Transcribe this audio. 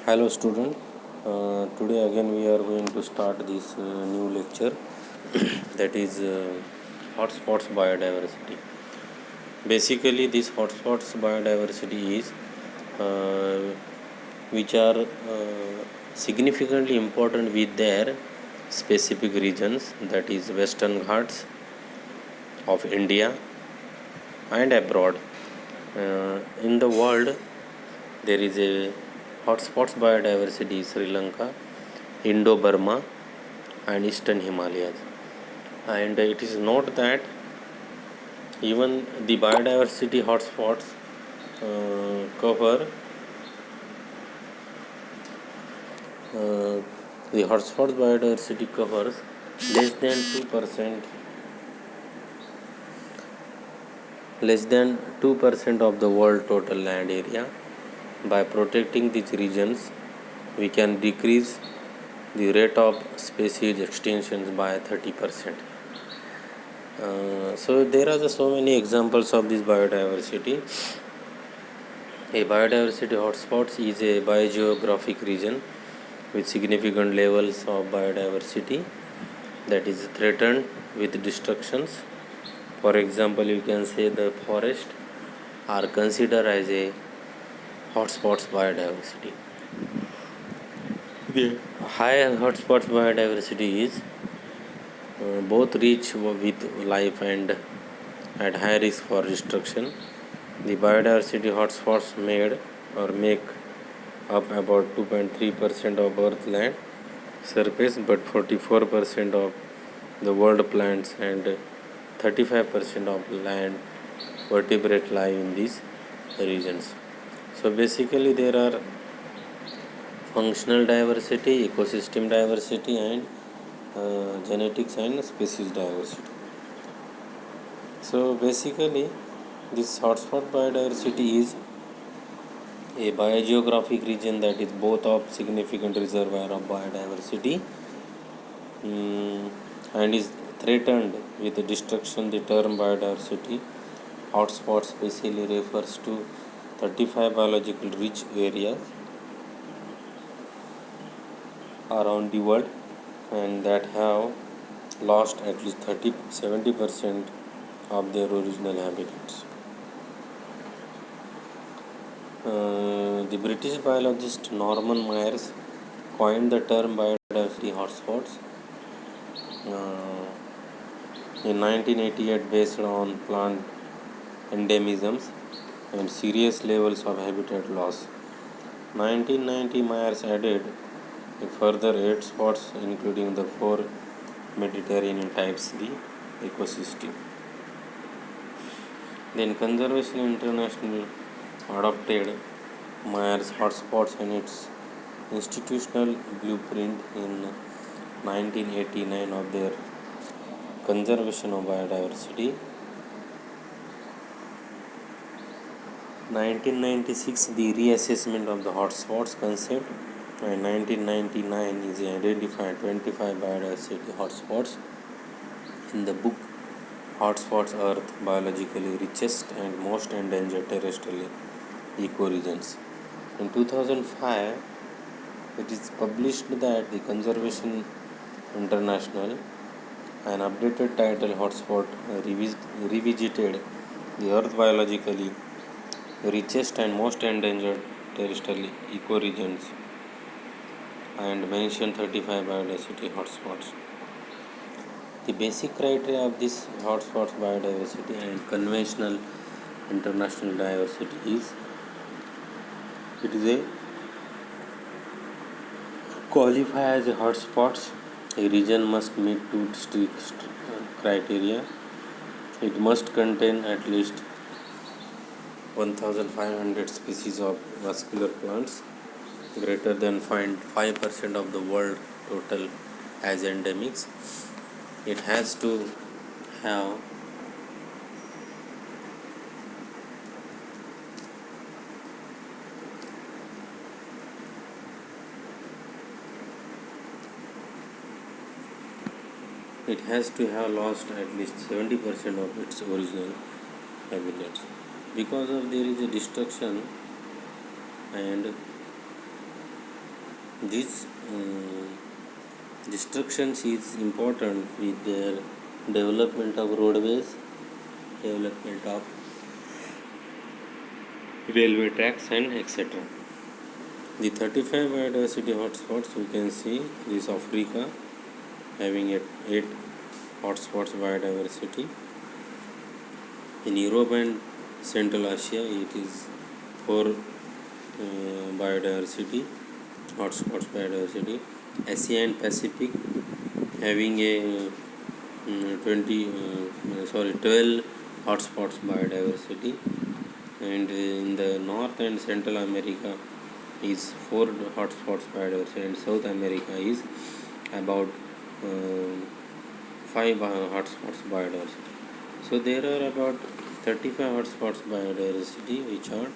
Hello student, today again we are going to start this new lecture that is hotspots biodiversity. Basically this hotspots biodiversity is which are significantly important with their specific regions, that is Western Ghats of India and abroad. In the world there is a hotspots biodiversity Sri Lanka, Indo-Burma and Eastern Himalayas. And it is noted that even the biodiversity hotspots cover the hotspots biodiversity covers less than 2% of the world total land area. By protecting these regions, we can decrease the rate of species extinctions by 30%. So there are so many examples of this biodiversity. A biodiversity hotspot is a biogeographic region with significant levels of biodiversity that is threatened with destructions. For example, you can say the forest are considered as a hotspots biodiversity. The high hotspots biodiversity is both rich with life and at high risk for destruction. The biodiversity hotspots made or make up about 2.3% of Earth land surface, but 44% of the world plants and 35% of land vertebrate lie in these regions. So basically there are functional diversity, ecosystem diversity and genetics and species diversity. So basically this hotspot biodiversity is a biogeographic region that is both of significant reservoir of biodiversity and is threatened with destruction. The term biodiversity hotspot specially refers to 35 biological rich areas around the world and that have lost at least 70% of their original habitats. The British biologist Norman Myers coined the term biodiversity hotspots in 1988 based on plant endemisms and serious levels of habitat loss. 1990 Myers added a further 8 spots including the 4 Mediterranean types the ecosystem. Then Conservation International adopted Myers hotspots in its institutional blueprint in 1989 of their conservation of biodiversity. 1996 the reassessment of the hotspots concept and 1999 is identified 25 biodiversity hotspots in the book Hotspots Earth Biologically Richest and Most Endangered Terrestrial Ecoregions. In 2005 it is published that the Conservation International, an updated title hotspot revisited the Earth biologically richest and most endangered terrestrial ecoregions and mentioned 35 biodiversity hotspots. The basic criteria of this hotspots biodiversity and conventional international diversity is it is a qualify as a hotspots. A region must meet two strict criteria. It must contain at least 1,500 species of vascular plants greater than 5% of the world total as endemics. It has to have lost at least 70% of its original habitats. Because of there is a destruction and These destructions is important with their development of roadways, development of railway tracks, and etc. The 35 biodiversity hotspots we can see this Africa having 8 hotspots biodiversity. In Europe and Central Asia it is 4 biodiversity hotspots biodiversity. Asia and Pacific having a 12 hotspots biodiversity, and in the North and Central America is 4 hotspots biodiversity, and South America is about 5 hotspots biodiversity. So there are about 35 hotspots biodiversity which are